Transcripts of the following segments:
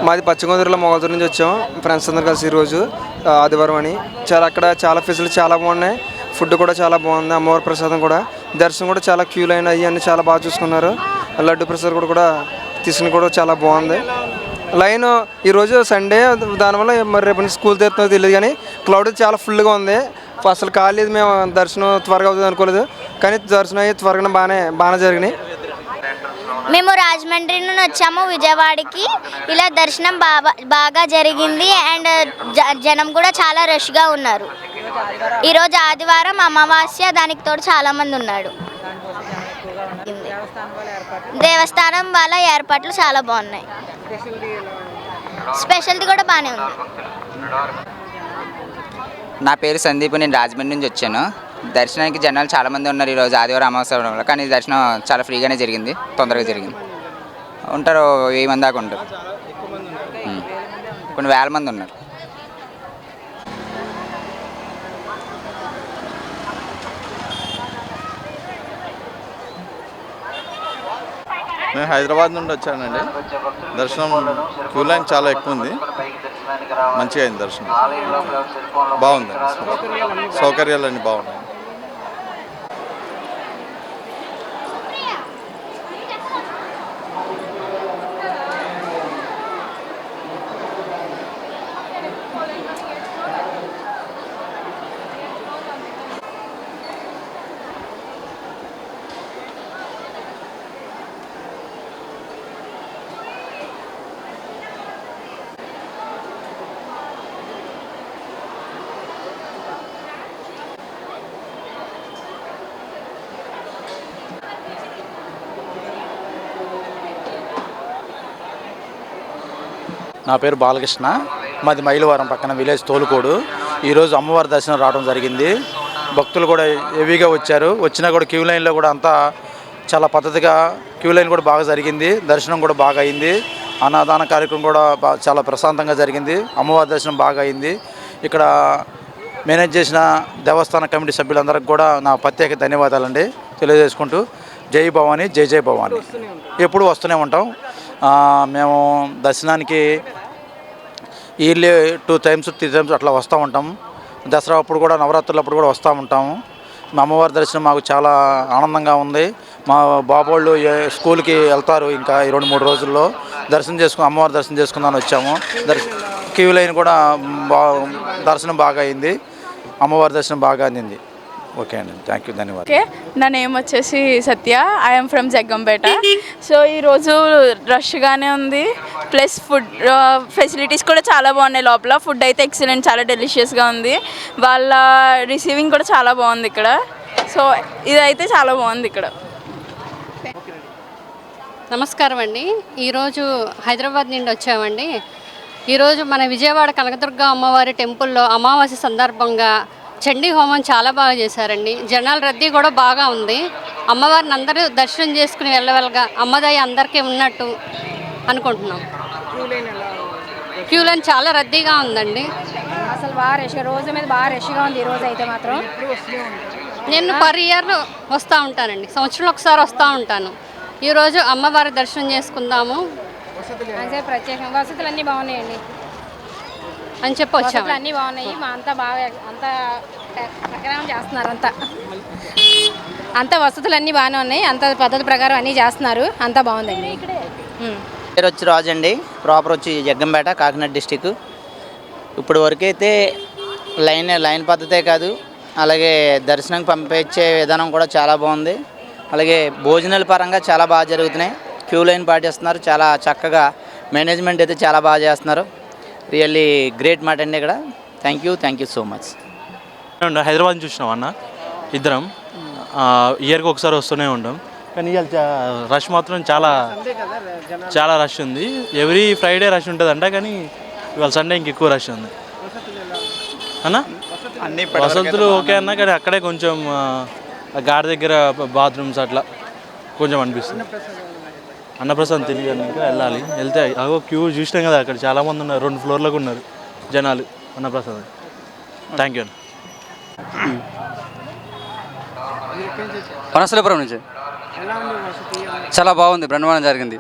మాది పచ్చగొందూరులో మొగల్తూరు నుంచి వచ్చాం ఫ్రెండ్స్ అందరు కలిసి ఈరోజు ఆదివారం అని. అక్కడ చాలా ఫెసిలిటీ చాలా బాగున్నాయి. ఫుడ్ కూడా చాలా బాగుంది. అమ్మవారి ప్రసాదం కూడా, దర్శనం కూడా చాలా క్యూ లైన్ అయ్యి చాలా బాగా చూసుకున్నారు. లడ్డు ప్రసాదం కూడా తీసుకుని కూడా చాలా బాగుంది. లైన్ ఈరోజు సండే, దానివల్ల మరి రేపు స్కూల్ తెరుతుందో తెలియదు కానీ క్లౌడ్ చాలా ఫుల్గా ఉంది. అసలు కాలేదు. మేము దర్శనం త్వరగా అవుతుంది అనుకోలేదు, కానీ దర్శనం అయ్యి త్వరగా బాగానే జరిగినాయి. మేము రాజమండ్రి నుండి వచ్చాము విజయవాడకి. ఇలా దర్శనం బాగా జరిగింది. అండ్ జనం కూడా చాలా రష్గా ఉన్నారు. ఈరోజు ఆదివారం, అమావాస్య, దానికి తోడు చాలామంది ఉన్నాడు. దేవస్థానం వాళ్ళ ఏర్పాట్లు చాలా బాగున్నాయి. స్పెషాలిటీ కూడా బాగానే ఉంది. నా పేరు సందీప్, నేను రాజమండ్రి నుంచి వచ్చాను. దర్శనానికి జనాలు చాలామంది ఉన్నారు ఈరోజు ఆదివారం అమావాస్య అవడం వల్ల. కానీ దర్శనం చాలా ఫ్రీగానే జరిగింది, తొందరగా జరిగింది. ఉంటారు 1000 మంది దాకా ఉంటారు. కొన్ని వేల మంది ఉన్నారు. నేను హైదరాబాద్ నుండి వచ్చానండి. దర్శనం క్యూ లైన్ చాలా ఎక్కువ ఉంది. మంచిగా అయింది దర్శనం, బాగుంది. సౌకర్యాలన్నీ బాగున్నాయి. నా పేరు బాలకృష్ణ, మాది మైలవరం పక్కన విలేజ్ తోలుకోడు. ఈరోజు అమ్మవారి దర్శనం రావడం జరిగింది. భక్తులు కూడా హెవీగా వచ్చారు. వచ్చినా కూడా క్యూ లైన్లో కూడా అంతా చాలా పద్ధతిగా క్యూ లైన్ కూడా బాగా జరిగింది. దర్శనం కూడా బాగా అయింది. అన్నదాన కార్యక్రమం కూడా చాలా ప్రశాంతంగా జరిగింది. అమ్మవారి దర్శనం బాగా అయింది. ఇక్కడ మేనేజ్ చేసిన దేవస్థాన కమిటీ సభ్యులందరికీ కూడా నా ప్రత్యేక ధన్యవాదాలండి తెలియజేసుకుంటూ, జై భవానీ, జై జై భవానీ. ఎప్పుడు వస్తూనే ఉంటాం. మేము దర్శనానికి ఇయర్లీ 2 times 3 times అట్లా వస్తూ ఉంటాం. దసరా అప్పుడు కూడా, నవరాత్రులు అప్పుడు కూడా వస్తూ ఉంటాము. మా అమ్మవారి దర్శనం మాకు చాలా ఆనందంగా ఉంది. మా బాబోళ్ళు స్కూల్కి వెళ్తారు ఇంకా 2-3 రోజుల్లో. అమ్మవారి దర్శనం చేసుకుందామని వచ్చాము. క్యూ లైన్ కూడా దర్శనం బాగా అయింది. అమ్మవారి దర్శనం బాగా అందింది. ఓకే అండి, థ్యాంక్ యూ, ధన్యవాదాలు. ఓకే, నా నేమ్ వచ్చేసి Satya. I'm from Jaggampeta. So ఈరోజు రష్గానే ఉంది. ప్లస్ ఫుడ్ ఫెసిలిటీస్ కూడా చాలా బాగున్నాయి. లోపల ఫుడ్ అయితే ఎక్సలెంట్, చాలా డెలిషియస్గా ఉంది. వాళ్ళ రిసీవింగ్ కూడా చాలా బాగుంది ఇక్కడ. సో ఇదైతే చాలా బాగుంది ఇక్కడ. నమస్కారం అండి. ఈరోజు హైదరాబాద్ నుండి వచ్చామండి. ఈరోజు మన విజయవాడ కనకదుర్గ అమ్మవారి టెంపుల్లో అమావాస్య సందర్భంగా చండీ హోమం చాలా బాగా చేశారండి. జనాల రద్దీ కూడా బాగా ఉంది. అమ్మవారిని అందరూ దర్శనం చేసుకుని వెళ్ళవెళ్ళగా అమ్మదయ్య అందరికీ ఉన్నట్టు అనుకుంటున్నాం. క్యూ లైన్ చాలా రద్దీగా ఉందండి. అసలు బాగా రష్, రోజు మీద బాగా రష్గా ఉంది. ఈరోజు అయితే మాత్రం నేను పర్ ఇయర్ వస్తూ ఉంటానండి, సంవత్సరంలో ఒకసారి వస్తూ ఉంటాను. ఈరోజు అమ్మవారి దర్శనం చేసుకుందాము అంటే ప్రత్యేకంగా వసతులు అన్నీ బాగున్నాయండి అని చెప్పి వచ్చాము. అన్నీ బాగున్నాయి. మా అంతా బాగా ప్రకారం చేస్తున్నారు. అంత వసతులు అన్నీ బాగానే ఉన్నాయి. అంత పద్ధతి ప్రకారం అన్నీ చేస్తున్నారు. అంతా బాగుందండి. పేరు వచ్చి రాజు అండి. ప్రాపర్ వచ్చి జగ్గంపేట, కాకినాడ డిస్టిక్. ఇప్పుడు వరకైతే లైన్ పద్ధతే కాదు, అలాగే దర్శనం పంపించే విధానం కూడా చాలా బాగుంది. అలాగే భోజనాల పరంగా చాలా బాగా జరుగుతున్నాయి. క్యూ లైన్ పాటిస్తున్నారు. చాలా చక్కగా మేనేజ్మెంట్ అయితే చాలా బాగా చేస్తున్నారు. రియల్లీ గ్రేట్ మాట అండి ఇక్కడ. Thank you so much. Hyderabad చూసినాం అన్న, ఇద్దరం ఇయర్కి ఒకసారి వస్తూనే ఉంటాం. కానీ ఇవాళ రష్ మాత్రం చాలా రష్ ఉంది. ఎవ్రీ ఫ్రైడే రష్ ఉంటుందంట, కానీ ఇవాళ సండే ఇంకెక్కువ రష్ ఉంది అన్న. వసతులు ఓకే అన్న, కానీ అక్కడే కొంచెం గాడి దగ్గర బాత్రూమ్స్ అట్లా కొంచెం అనిపిస్తుంది. అన్నప్రసాదం తెలియదు, ఇంకా వెళ్తే అగో క్యూ చూసినాం కదా, అక్కడ చాలామంది ఉన్నారు. 2 floorలకు ఉన్నారు జనాలు అన్నప్రసాదం. థ్యాంక్ యూ అన్న. వనస్థలపురం నుంచి చాలా బాగుంది, బ్రహ్మాండం జరిగింది.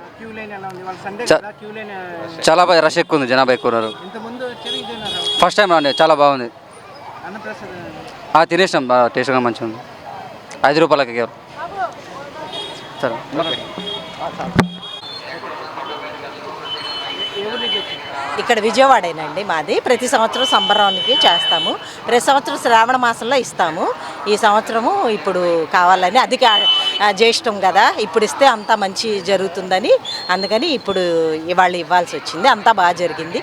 చాలా బాగా రష్ ఎక్కువ ఉంది, జనాభా ఎక్కువ ఉన్నారు. ఫస్ట్ టైం రాండి, చాలా బాగుంది. తినేసినాం, బాగా టేస్ట్గా మంచిగా ఉంది. 5 రూపాయలకి కేవలం. సరే, ఇక్కడ విజయవాడేనండి మాది. ప్రతి సంవత్సరం సంబరానికి చేస్తాము. ప్రతి సంవత్సరం శ్రావణ మాసంలో ఇస్తాము. ఈ సంవత్సరము ఇప్పుడు కావాలని, అధిక జ్యేష్టం కదా, ఇప్పుడు ఇస్తే అంతా మంచి జరుగుతుందని అందుకని ఇప్పుడు ఇవాళ ఇవ్వాల్సి వచ్చింది. అంతా బాగా జరిగింది.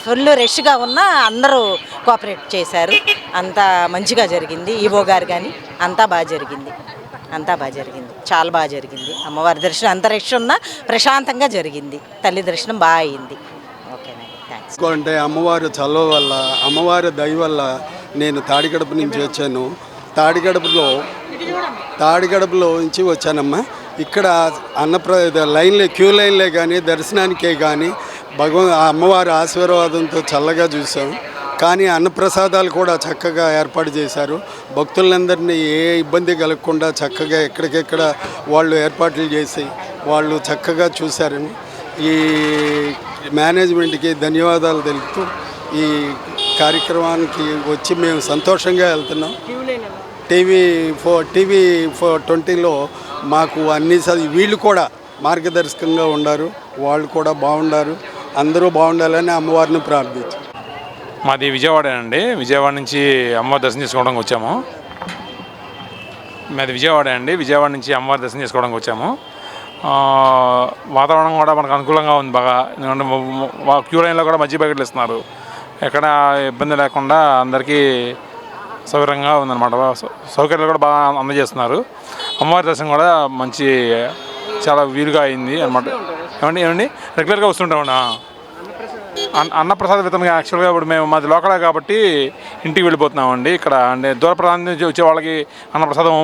ఫుల్ రష్గా ఉన్న అందరూ కోఆపరేట్ చేశారు. అంతా మంచిగా జరిగింది. ఈవో గారు కానీ అంతా బాగా జరిగింది. చాలా బాగా జరిగింది. అమ్మవారి దర్శనం అంత రష్ ఉన్నా ప్రశాంతంగా జరిగింది. తల్లి దర్శనం బాగా అయింది. ఓకేనండి, థ్యాంక్స్. అంటే అమ్మవారు చలవ వల్ల, అమ్మవారి దయ వల్ల నేను తాడిగడప నుంచి వచ్చాను. తాడిగడపలో నుంచి వచ్చానమ్మా. ఇక్కడ క్యూ లైన్లే కానీ దర్శనానికే కానీ అమ్మవారి ఆశీర్వాదంతో చల్లగా చూసాం. కానీ అన్నప్రసాదాలు కూడా చక్కగా ఏర్పాటు చేశారు. భక్తులందరినీ ఏ ఇబ్బంది కలగకుండా చక్కగా ఎక్కడికెక్కడ వాళ్ళు ఏర్పాట్లు చేసి వాళ్ళు చక్కగా చూశారు. ఈ మేనేజ్మెంట్కి ధన్యవాదాలు తెలుపుతూ ఈ కార్యక్రమానికి వచ్చి మేము సంతోషంగా వెళ్తున్నాం. టీవీ 20లో మాకు అన్ని వీళ్ళు కూడా మార్గదర్శకంగా ఉన్నారు. వాళ్ళు కూడా బాగుండారు. అందరూ బాగుండాలని అమ్మవారిని ప్రార్థించారు. మాది విజయవాడేనండి. విజయవాడ నుంచి అమ్మవారి దర్శనం చేసుకోవడానికి వచ్చాము. విజయవాడ నుంచి అమ్మవారి దర్శనం చేసుకోవడానికి వచ్చాము. వాతావరణం కూడా మనకు అనుకూలంగా ఉంది బాగా. ఎందుకంటే క్యూ లైన్లో కూడా మజ్జిగ ప్యాకెట్లు ఇస్తున్నారు. ఎక్కడ ఇబ్బంది లేకుండా అందరికీ సౌకర్యంగా ఉందన్నమాట. సౌకర్యాలు కూడా బాగా అందజేస్తున్నారు. అమ్మవారి దర్శనం కూడా చాలా వీలుగా అయింది అనమాట. ఏమండి రెగ్యులర్గా వస్తుంటామండి. అన్నప్రసాద వితరణ యాక్చువల్గా ఇప్పుడు మేము మాది లోకలే కాబట్టి ఇంటికి వెళ్ళిపోతున్నామండి. ఇక్కడ అంటే దూర ప్రాంతం నుంచి వచ్చే వాళ్ళకి అన్నప్రసాదం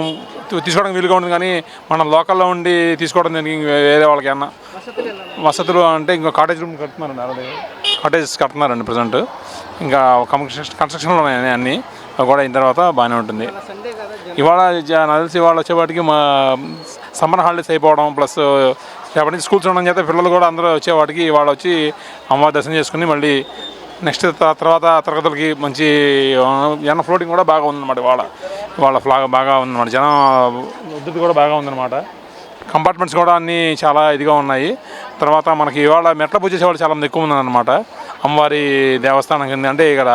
తీసుకోవడానికి వీలుగా ఉంటుంది. కానీ మనం లోకల్లో ఉండి తీసుకోవడం దానికి వేరే వాళ్ళకి అన్న వసతులు అంటే ఇంకా కాటేజ్ రూమ్ కడుతున్నారండి. కాటేజెస్ కడుతున్నారండి ప్రజెంట్. ఇంకా కన్స్ట్రక్షన్లో ఉన్నాయి అన్నీ. అవి కూడా అయిన తర్వాత బాగానే ఉంటుంది. ఇవాళ నాకు తెలిసి ఇవాళ వచ్చేవాటికి మా సమ్మర్ హాలిడేస్ అయిపోవడం ప్లస్ రేపటి నుంచి స్కూల్స్ ఉండడం చేత పిల్లలు కూడా అందరూ వచ్చేవాటికి ఇవాళ వచ్చి అమ్మవారి దర్శనం చేసుకుని మళ్ళీ నెక్స్ట్ తర్వాత తరగతులకి మంచి జనం ఫ్లోటింగ్ కూడా బాగా ఉందన్నమాట. ఇవాళ ఫ్లాగ్ బాగా ఉందన్నమాట. జనం ఉద్ధృతి కూడా బాగా ఉందన్నమాట. కంపార్ట్మెంట్స్ కూడా అన్నీ చాలా ఇదిగా ఉన్నాయి. తర్వాత మనకి ఇవాళ మెట్ల పూజ చేసేవాళ్ళు చాలా మంది ఎక్కువ ఉందన్నమాట. అమ్మవారి దేవస్థానం కింద అంటే ఇక్కడ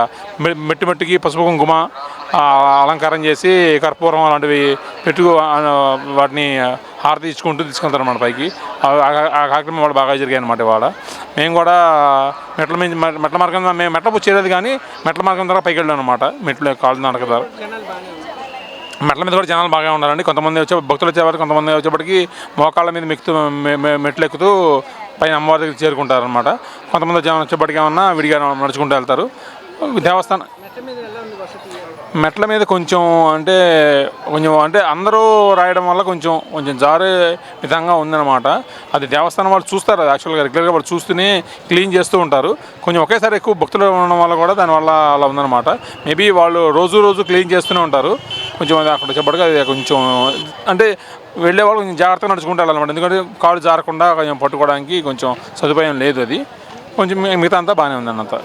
మెట్టుకి పసుపు కుంకుమ అలంకారం చేసి కర్పూరం అలాంటివి వాటిని హారతి తీసుకుంటారు అన్నమాట పైకి. ఆ కార్యక్రమం వాళ్ళు బాగా జరిగాయి అన్నమాట. ఇవాళ మేము కూడా మెట్ల మార్గం మేము మెట్ల పూజ చేయలేదు కానీ మెట్ల మార్గం ద్వారా పైకి వెళ్ళాం అనమాట. మెట్లు కాళ్ళు నడక ద్వారా మెట్ల మీద కూడా జనాలు బాగా ఉన్నారండి. కొంతమంది భక్తులు వచ్చేవారు, కొంతమంది వచ్చేప్పటికి మోకాళ్ళ మీద మెట్లు ఎక్కుతూ పైన అమ్మవారి దగ్గర చేరుకుంటారనమాట. కొంతమంది జనం వచ్చేప్పటికి ఏమన్నా విడిగా నడుచుకుంటూ వెళ్తారు. దేవస్థానం మెట్ల మీద కొంచెం అంటే అందరూ రాయడం వల్ల కొంచెం జారే విధంగా ఉందన్నమాట. అది దేవస్థానం వాళ్ళు చూస్తారు. అది యాక్చువల్గా రెగ్యులర్గా వాళ్ళు చూస్తూనే క్లీన్ చేస్తూ ఉంటారు. కొంచెం ఒకేసారి ఎక్కువ భక్తులు ఉండడం వల్ల కూడా దానివల్ల అలా ఉందన్నమాట. మేబీ వాళ్ళు రోజు క్లీన్ చేస్తూనే ఉంటారు. కొంచెం అది అక్కడ వచ్చేప్పటికి అది కొంచెం అంటే వెళ్ళే వాళ్ళు కొంచెం జాగ్రత్తగా నడుచుకుంటూ వెళ్ళాలన్నమాట. ఎందుకంటే కాళ్ళు జారకుండా కొంచెం పట్టుకోవడానికి కొంచెం సదుపాయం లేదు. అది కొంచెం మిగతా అంతా బాగానే ఉందన్నంత.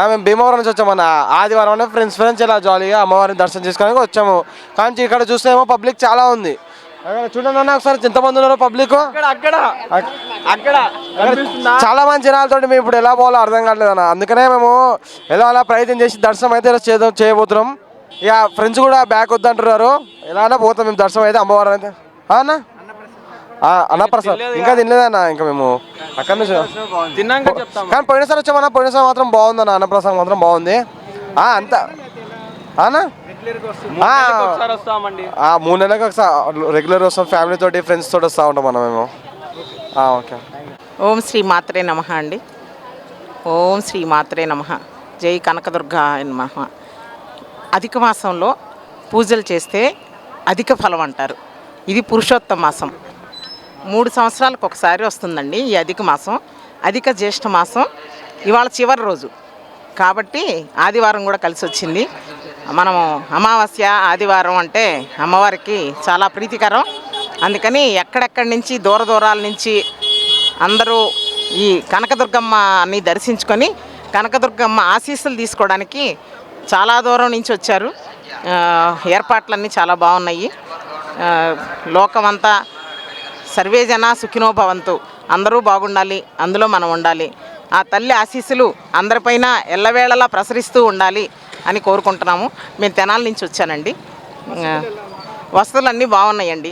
మేము భీమవరం నుంచి వచ్చామన్న. ఆదివారం ఫ్రెండ్స్ ఇలా జాలీగా అమ్మవారిని దర్శనం చేసుకోవడానికి వచ్చాము. కానీ ఇక్కడ చూస్తేమో పబ్లిక్ చాలా ఉంది. చూడండి అన్న ఒకసారి ఎంతమంది ఉన్నారు పబ్లిక్. చాలా మంది జనాలతో మేము ఇప్పుడు ఎలా పోవాలో అర్థం కావట్లేదు అన్న. అందుకనే మేము అలా ప్రయత్నం చేసి దర్శనం అయితే చేయబోతున్నాం. ఇక ఫ్రెండ్స్ కూడా బ్యాక్ వద్దంటున్నారు. ఎలా పోతాం మేము దర్శనం అయితే అమ్మవారు అయితే అన్న. అన్నప్రసాద్ ఇంకా తినలేదన్న. ఇంకా మేము అక్కడ నుంచి కానీ పోయినసారి వచ్చామన్నా. పోయినసారి మాత్రం బాగుందన్న. అన్నప్రసాద్ మాత్రం బాగుంది. అంత అన్న 3 నెలలకు ఒకసారి రెగ్యులర్ వస్తాం. ఫ్యామిలీ తోటి ఫ్రెండ్స్ తోటి వస్తూ ఉంటాం అన్న మేము. ఓకే. ఓం శ్రీ మాత్రే నమః అండి. ఓం శ్రీ మాత్రే నమః. జై కనకదుర్గా నమః. అధిక మాసంలో పూజలు చేస్తే అధిక ఫలం అంటారు. ఇది పురుషోత్తమ మాసం. 3 సంవత్సరాలకు ఒకసారి వస్తుందండి ఈ అధిక మాసం. అధిక జ్యేష్ఠ మాసం ఇవాళ చివరి రోజు కాబట్టి ఆదివారం కూడా కలిసి వచ్చింది. మనము అమావాస్య ఆదివారం అంటే అమ్మవారికి చాలా ప్రీతికరం. అందుకని ఎక్కడెక్కడి నుంచి దూర దూరాల నుంచి అందరూ ఈ కనకదుర్గమ్మని దర్శించుకొని కనకదుర్గమ్మ ఆశీస్సులు తీసుకోవడానికి చాలా దూరం నుంచి వచ్చారు. ఏర్పాట్లన్నీ చాలా బాగున్నాయి. లోకమంతా సర్వే జన సుఖినో భవంతు, అందరూ బాగుండాలి, అందులో మనం ఉండాలి. ఆ తల్లి ఆశీస్సులు అందరిపైన ఎల్లవేళలా ప్రసరిస్తూ ఉండాలి అని కోరుకుంటున్నాము. మేము తెనాలి నుంచి వచ్చానండి. వసతులన్నీ బాగున్నాయండి.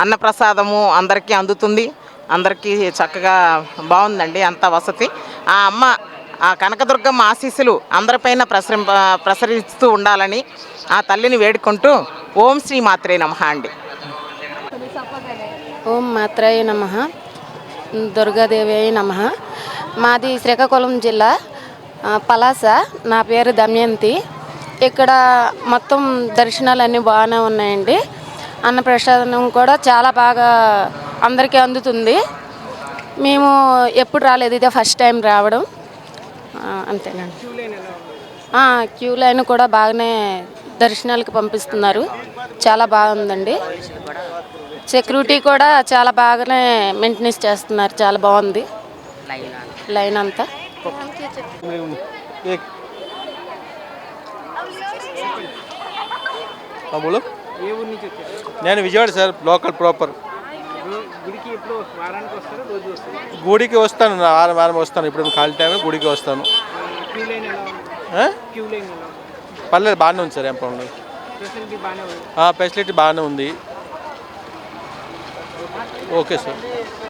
అన్నప్రసాదము అందరికీ అందుతుంది, అందరికీ చక్కగా బాగుందండి అంత వసతి. ఆ అమ్మ ఆ కనకదుర్గమ్మ ఆశీస్సులు అందరిపైన ప్రసరిస్తూ ఉండాలని ఆ తల్లిని వేడుకుంటూ ఓం శ్రీ మాత్రే నమః అండి. ఓం మాత్రాయ నమః, దుర్గాదేవి నమః. మాది శ్రీకాకుళం జిల్లా పలాస. నా పేరు దమయంతి. ఇక్కడ మొత్తం దర్శనాలు బాగానే ఉన్నాయండి. అన్నప్రసాదం కూడా చాలా బాగా అందరికీ అందుతుంది. మేము ఎప్పుడు రాలేదు, ఇదే ఫస్ట్ టైం రావడం. అంతేనండి. క్యూ లైన్ కూడా బాగానే దర్శనాలకు పంపిస్తున్నారు, చాలా బాగుందండి. సెక్యూరిటీ కూడా చాలా బాగానే మెయింటెనెన్స్ చేస్తున్నారు, చాలా బాగుంది లైన్ అంతా. నేను విజయవాడ సార్, లోకల్ ప్రాపర్. గుడికి వస్తాను, వారం వస్తాను. ఇప్పుడు ఖాళీ టైం గుడికి వస్తాను. పర్లేదు, బాగానే ఉంది సార్, ఏం ప్రాబ్లం లేదు. ఫెసిలిటీ బాగానే ఉంది. Okay sir.